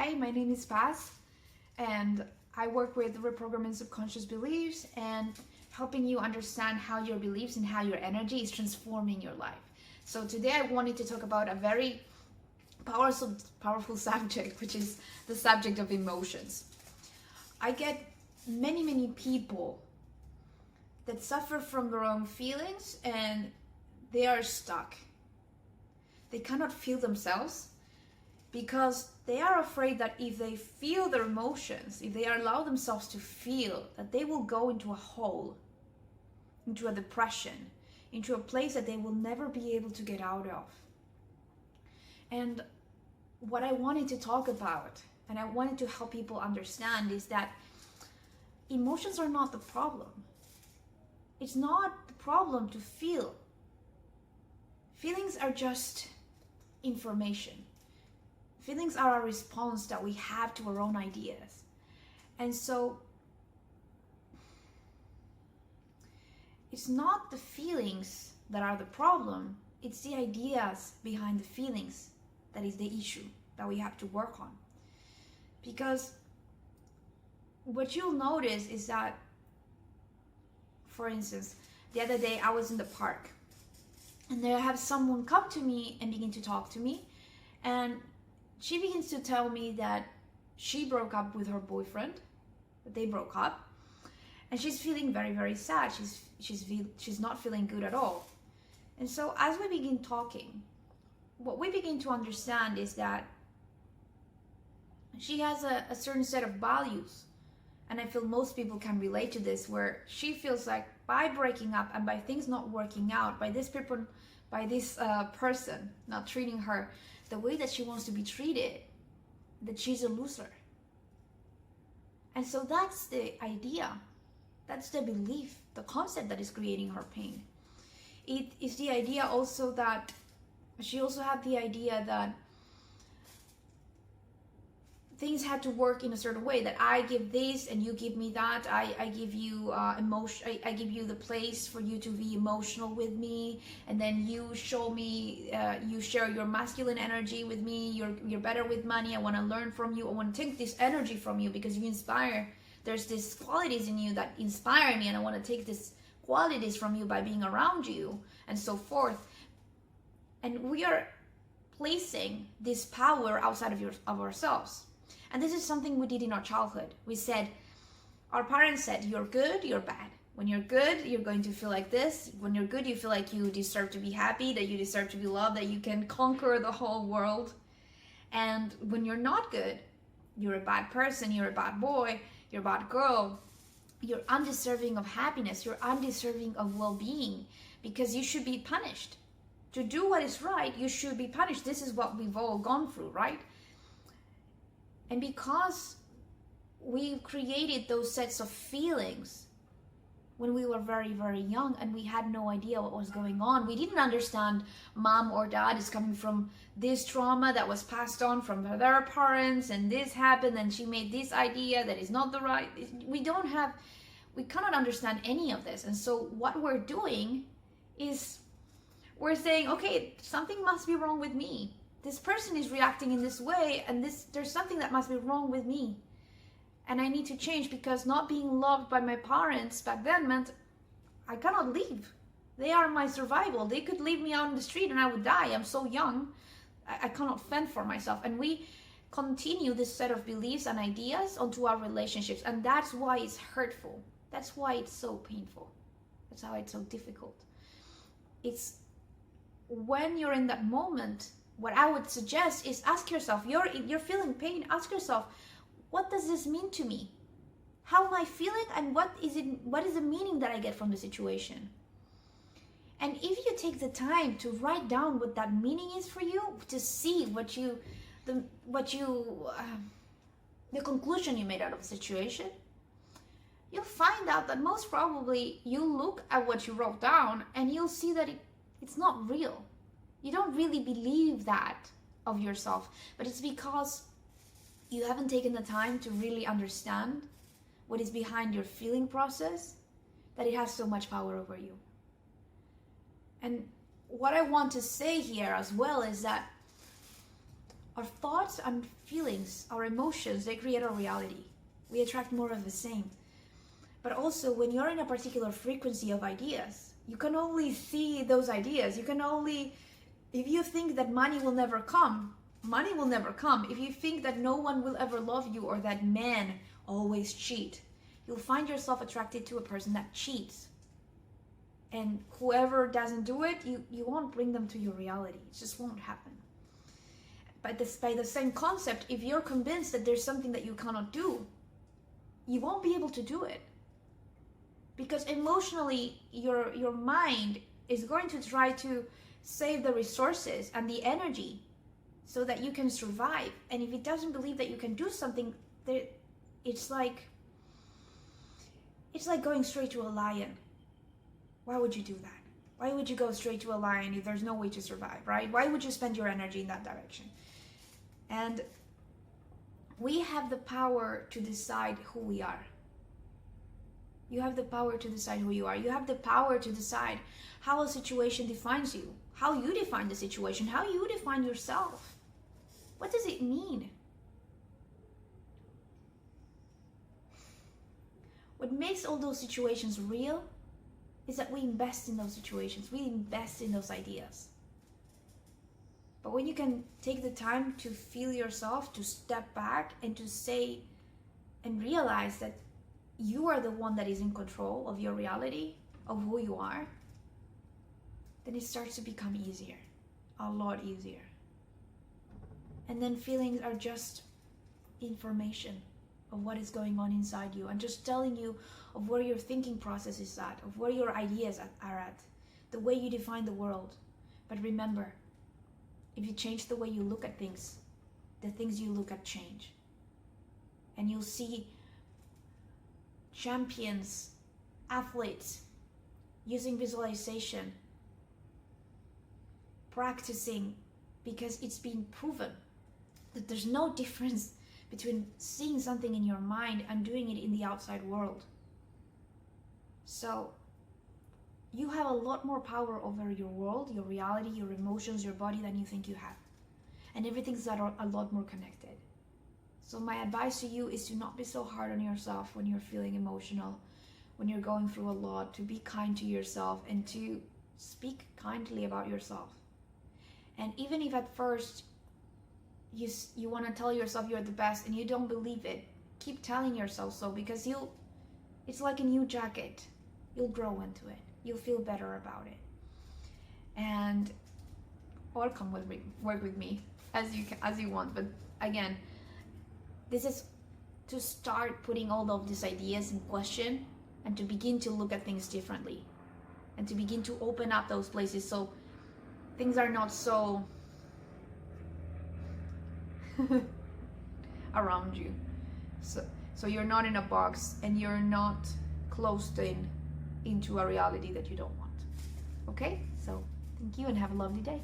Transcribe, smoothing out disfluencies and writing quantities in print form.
Hi, my name is Paz, and I work with reprogramming subconscious beliefs and helping you understand how your beliefs and how your energy is transforming your life. So today I wanted to talk about a very powerful subject, which is the subject of emotions. I get many people that suffer from their own feelings and they are stuck. They cannot feel themselves because they are afraid that if they feel their emotions, if they allow themselves to feel, that they will go into a hole, into a depression, into a place that they will never be able to get out of. And what I wanted to talk about, and I wanted to help people understand, is that emotions are not the problem. It's not the problem to feel. Feelings are just information. Feelings are a response that we have to our own ideas. And so it's not the feelings that are the problem, it's the ideas behind the feelings that is the issue that we have to work on. Because what you'll notice is that, for instance, the other day I was in the park and there I have someone come to me and begin to talk to me, and she begins to tell me that she broke up with her boyfriend, that they broke up, and she's feeling very sad. She's not feeling good at all. And so as we begin talking, what we begin to understand is that she has a certain set of values, and I feel most people can relate to this, where she feels like by breaking up and by things not working out, by this person not treating her the way that she wants to be treated, that she's a loser. And so that's the idea, that's the belief, the concept that is creating her pain. It is the idea also that she also had the idea that things had to work in a certain way, that I give this and you give me that. I give you emotion. I give you the place for you to be emotional with me, and then you show me, you share your masculine energy with me. You're better with money. I want to learn from you. I want to take this energy from you because you inspire. There's these qualities in you that inspire me, and I want to take these qualities from you by being around you, and so forth. And we are placing this power outside of ourselves. And this is something we did in our childhood. We said, our parents said, you're good, you're bad. When you're good, you're going to feel like this. When you're good, you feel like you deserve to be happy, that you deserve to be loved, that you can conquer the whole world. And when you're not good, you're a bad person, you're a bad boy, you're a bad girl. You're undeserving of happiness, you're undeserving of well-being, because you should be punished. To do what is right, you should be punished. This is what we've all gone through, right? And because we created those sets of feelings when we were very young and we had no idea what was going on, we didn't understand mom or dad is coming from this trauma that was passed on from their parents, and this happened and she made this idea that is not the right. We cannot understand any of this. And so what we're doing is we're saying, okay, something must be wrong with me. This person is reacting in this way, and there's something that must be wrong with me. And I need to change, because not being loved by my parents back then meant I cannot leave. They are my survival. They could leave me out in the street and I would die. I'm so young. I cannot fend for myself. And we continue this set of beliefs and ideas onto our relationships. And that's why it's hurtful. That's why it's so painful. That's why it's so difficult. It's when you're in that moment, what I would suggest is ask yourself, you're feeling pain, ask yourself, what does this mean to me? How am I feeling, and what is the meaning that I get from the situation? And if you take the time to write down what that meaning is for you, to see the conclusion you made out of the situation, you'll find out that most probably you'll look at what you wrote down and you'll see that it's not real. You don't really believe that of yourself, but it's because you haven't taken the time to really understand what is behind your feeling process, that it has so much power over you. And what I want to say here as well is that Our thoughts and feelings, our emotions, they create our reality. We attract more of the same. But also, when you're in a particular frequency of ideas, you can only see those ideas. You can only, if you think that money will never come, money will never come. If you think that no one will ever love you or that men always cheat, you'll find yourself attracted to a person that cheats. And whoever doesn't do it, you won't bring them to your reality. It just won't happen. But by the same concept, if you're convinced that there's something that you cannot do, you won't be able to do it. Because emotionally, your mind is going to try to save the resources and the energy so that you can survive. And if it doesn't believe that you can do something, it's like going straight to a lion. Why would you do that? Why would you go straight to a lion if there's no way to survive, right? Why would you spend your energy in that direction? And we have the power to decide who we are. You have the power to decide who you are. You have the power to decide how a situation defines you, how you define the situation, how you define yourself. What does it mean? What makes all those situations real is that we invest in those situations. We invest in those ideas. But when you can take the time to feel yourself, to step back and to say and realize that you are the one that is in control of your reality, of who you are, then it starts to become easier, a lot easier. And then feelings are just information of what is going on inside you and just telling you of where your thinking process is at, of where your ideas are at, the way you define the world. But remember, if you change the way you look at things, the things you look at change. And you'll see champions, athletes, using visualization, practicing, because it's been proven that there's no difference between seeing something in your mind and doing it in the outside world. So you have a lot more power over your world, your reality, your emotions, your body than you think you have. And everything's a lot more connected. So my advice to you is to not be so hard on yourself when you're feeling emotional, when you're going through a lot, to be kind to yourself and to speak kindly about yourself. And even if at first you want to tell yourself you're the best and you don't believe it, keep telling yourself so, because it's like a new jacket. You'll grow into it. You'll feel better about it. And or come with me, work with me as you want. But again, this is to start putting all of these ideas in question and to begin to look at things differently and to begin to open up those places so things are not so around you. So you're not in a box and you're not closed into a reality that you don't want. Okay? So thank you and have a lovely day.